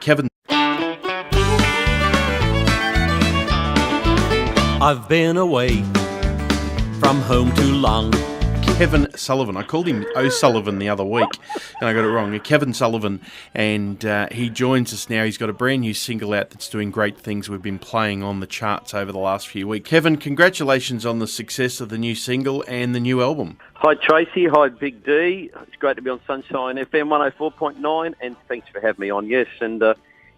Kevin. I've been away from home too long. Kevin Sullivan. I called him O'Sullivan the other week, and I got it wrong. Kevin Sullivan, and he joins us now. He's got a brand new single out that's doing great things. We've been playing on the charts over the last few weeks. Kevin, congratulations on the success of the new single and the new album. Hi Tracy, hi Big D. It's great to be on Sunshine FM 104.9, and thanks for having me on. Yes, and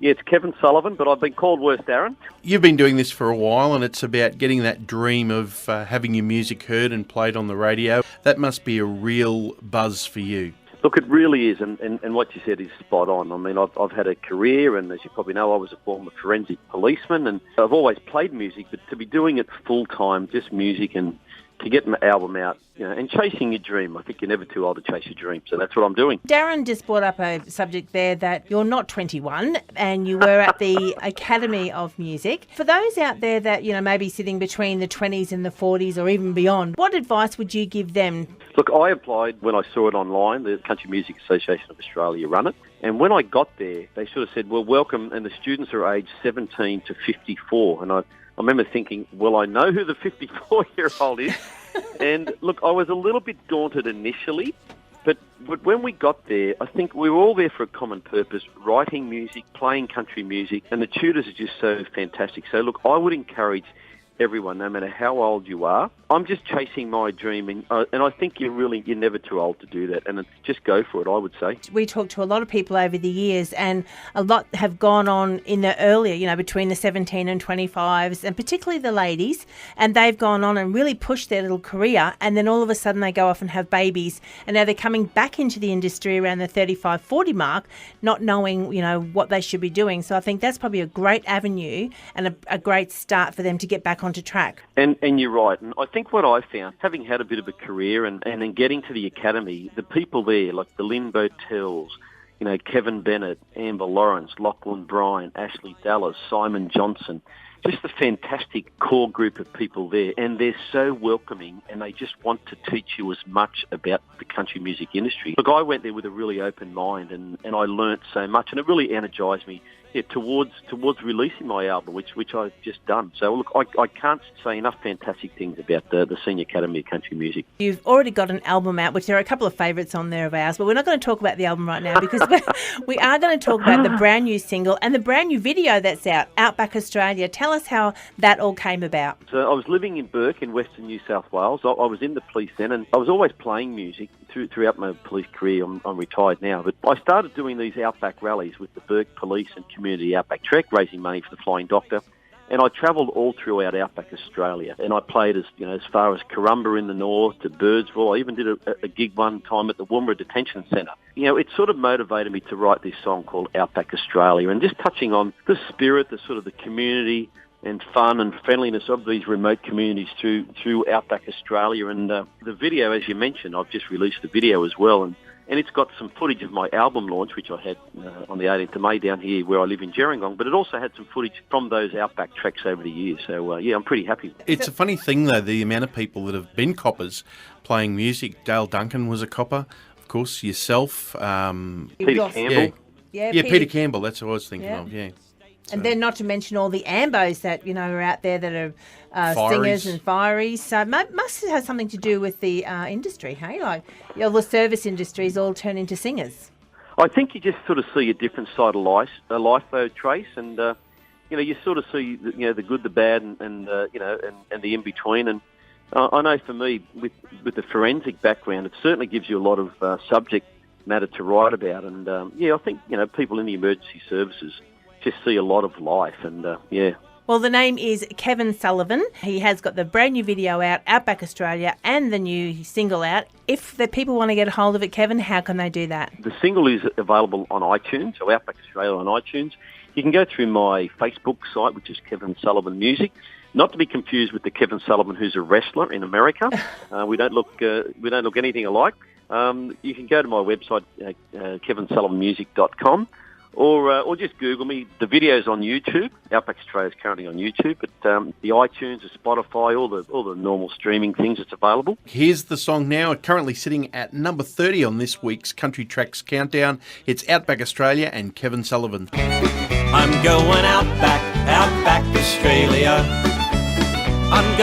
it's Kevin Sullivan, but I've been called worse, Darren. You've been doing this for a while, and it's about getting that dream of having your music heard and played on the radio. That must be a real buzz for you. Look, it really is, and what you said is spot on. I mean, I've had a career, and as you probably know, I was a former forensic policeman, and I've always played music, but to be doing it full-time, just music, and to get an album out, and chasing your dream. I think you're never too old to chase your dream, so that's what I'm doing. Darren just brought up a subject there that you're not 21 and you were at the Academy of Music. For those out there that, maybe sitting between the 20s and the 40s or even beyond, what advice would you give them? Look, I applied when I saw it online. The Country Music Association of Australia run it. And when I got there, they sort of said, well, welcome, and the students are aged 17 to 54. And I remember thinking, well, I know who the 54-year-old is. And look, I was a little bit daunted initially, but when we got there, I think we were all there for a common purpose, writing music, playing country music, and the tutors are just so fantastic. So look, I would encourage everyone, no matter how old you are. I'm just chasing my dream, and I think you're never too old to do that, and just go for it, I would say. We talked to a lot of people over the years, and a lot have gone on in the earlier, between the 17 and 25s, and particularly the ladies, and they've gone on and really pushed their little career, and then all of a sudden they go off and have babies, and now they're coming back into the industry around the 35, 40 mark, not knowing, what they should be doing. So I think that's probably a great avenue and a great start for them to get back onto track. And you're right. And I think what I found, having had a bit of a career and then getting to the Academy, the people there, like the Lynn Botells, Kevin Bennett, Amber Lawrence, Lachlan Bryan, Ashley Dallas, Simon Johnson, just a fantastic core group of people there. And they're so welcoming, and they just want to teach you as much about the country music industry. Look, I went there with a really open mind, and I learnt so much, and it really energised me towards releasing my album, which I've just done. So look, I can't say enough fantastic things about the Senior Academy of Country Music. You've already got an album out, which there are a couple of favourites on there of ours, but we're not going to talk about the album right now because we are going to talk about the brand new single and the brand new video that's out, Outback Australia. Tell us how that all came about. So I was living in Burke in Western New South Wales. I was in the police then, and I was always playing music throughout my police career. I'm retired now, but I started doing these Outback rallies with the Burke Police and Community Outback Trek, raising money for the Flying Doctor. And I travelled all throughout Outback Australia, and I played as far as Corumba in the north to Birdsville. I even did a gig one time at the Woomera Detention Centre. It sort of motivated me to write this song called Outback Australia, and just touching on the spirit, the community and fun and friendliness of these remote communities through Outback Australia. And the video, as you mentioned, I've just released the video as well, and it's got some footage of my album launch, which I had on the 18th of May down here where I live in Gerringong, but it also had some footage from those Outback treks over the years. So, I'm pretty happy. It's a funny thing, though, the amount of people that have been coppers playing music. Dale Duncan was a copper, of course, yourself. Peter Campbell. Yeah, Peter Campbell, that's what I was thinking of, yeah. And then not to mention all the ambos that, are out there that are singers and fireys. So it must have something to do with the industry, hey? Like, the service industries all turn into singers. I think you just sort of see a different side of life though, Trace, and, you sort of see, the good, the bad, and the in-between. And I know for me, with the forensic background, it certainly gives you a lot of subject matter to write about. And, I think, people in the emergency services just see a lot of life, and Well, the name is Kevin Sullivan. He has got the brand new video out, Outback Australia, and the new single out. If the people want to get a hold of it, Kevin, how can they do that? The single is available on iTunes, so Outback Australia on iTunes. You can go through my Facebook site, which is Kevin Sullivan Music. Not to be confused with the Kevin Sullivan who's a wrestler in America. We don't look anything alike. You can go to my website, kevinsullivanmusic.com. or just Google me. The video's on YouTube. Outback Australia is currently on YouTube, but the iTunes, the Spotify, all the normal streaming things, it's available. Here's the song now, currently sitting at number 30 on this week's Country Tracks Countdown. It's Outback Australia and Kevin Sullivan. I'm going outback Australia. I'm